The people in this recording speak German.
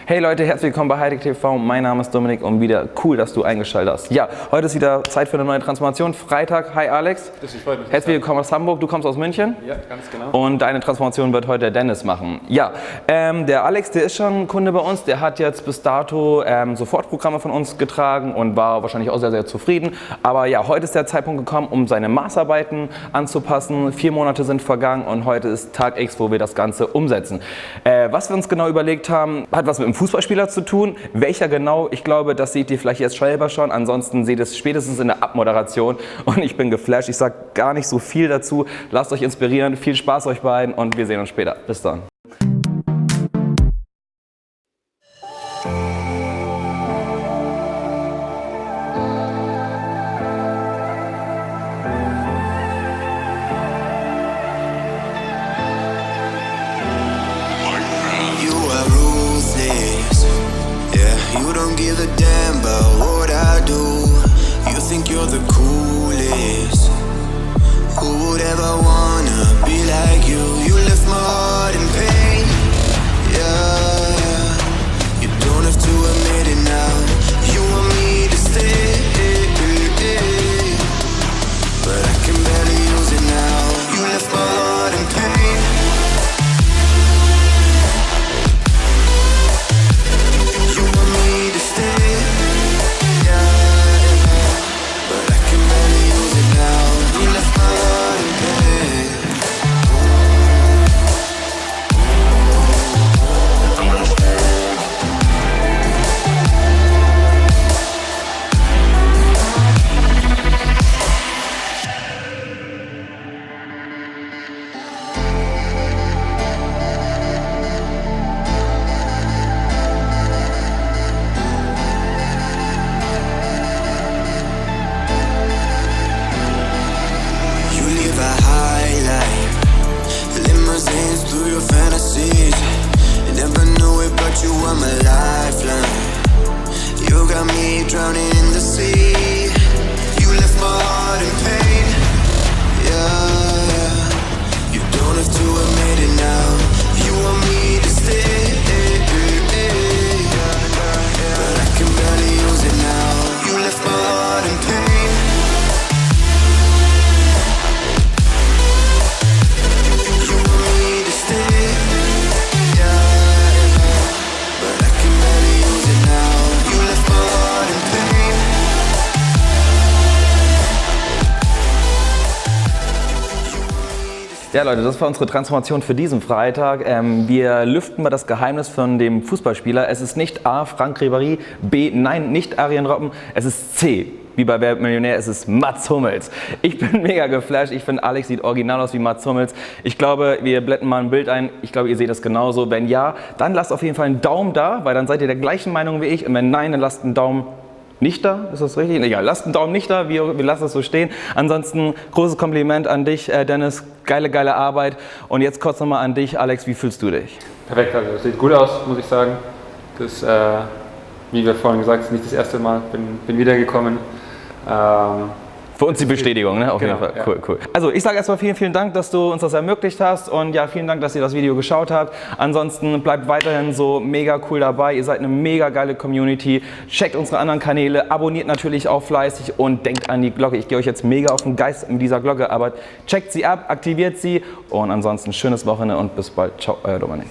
Hey Leute, herzlich willkommen bei Hightech TV. Mein Name ist Dominik und wieder cool, dass du eingeschaltet hast. Ja, heute ist wieder Zeit für eine neue Transformation. Freitag. Hi Alex. Ich freue mich. Herzlich willkommen aus Hamburg. Du kommst aus München. Ja, ganz genau. Und deine Transformation wird heute der Dennis machen. Ja, der Alex, der ist schon Kunde bei uns. Der hat jetzt bis dato Sofortprogramme von uns getragen und war wahrscheinlich auch sehr, sehr zufrieden. Aber ja, heute ist der Zeitpunkt gekommen, um seine Maßarbeiten anzupassen. 4 Monate sind vergangen und heute ist Tag X, wo wir das Ganze umsetzen. Was wir uns genau überlegt haben, hat was mit einem Fußballspieler zu tun. Welcher genau? Ich glaube, das seht ihr vielleicht jetzt selber schon. Ansonsten seht ihr es spätestens in der Abmoderation. Und ich bin geflasht. Ich sage gar nicht so viel dazu. Lasst euch inspirieren. Viel Spaß euch beiden und wir sehen uns später. Bis dann. You don't give a damn about what I do. You think you're the coolest. Who would ever wanna be like you? You left my heart in pain. Yeah, you don't have to admit it now. You want me to stay, but I can barely use it now. You left my heart in pain. Through your fantasies, never knew it, but you were my lifeline. You got me drowning in the sea. You left my heart in pain. Yeah, you don't have to admit it now. You want me to stay, but I can barely use it now. You left my heart in pain. Ja Leute, das war unsere Transformation für diesen Freitag. Wir lüften mal das Geheimnis von dem Fußballspieler. Es ist nicht A, Franck Ribéry, B, nein, nicht Arjen Robben, es ist C, wie bei Wer wird Millionär, es ist Mats Hummels. Ich bin mega geflasht, ich finde Alex sieht original aus wie Mats Hummels. Ich glaube, wir blenden mal ein Bild ein, ich glaube, ihr seht das genauso. Wenn ja, dann lasst auf jeden Fall einen Daumen da, weil dann seid ihr der gleichen Meinung wie ich. Und wenn nein, dann lasst einen Daumen nicht da, ist das richtig? Egal, lasst einen Daumen nicht da, wir lassen das so stehen. Ansonsten großes Kompliment an dich, Dennis, geile Arbeit. Und jetzt kurz nochmal an dich, Alex, wie fühlst du dich? Perfekt, also das sieht gut aus, muss ich sagen. Das, wie wir vorhin gesagt haben, ist nicht das erste Mal, bin wiedergekommen. Für uns die Bestätigung, ne? Auf jeden Fall. Ja. Cool. Also ich sage erstmal vielen Dank, dass du uns das ermöglicht hast und ja, vielen Dank, dass ihr das Video geschaut habt. Ansonsten bleibt weiterhin so mega cool dabei. Ihr seid eine mega geile Community. Checkt unsere anderen Kanäle, abonniert natürlich auch fleißig und denkt an die Glocke. Ich gehe euch jetzt mega auf den Geist mit dieser Glocke, aber checkt sie ab, aktiviert sie und ansonsten schönes Wochenende und bis bald. Ciao, euer Dominik.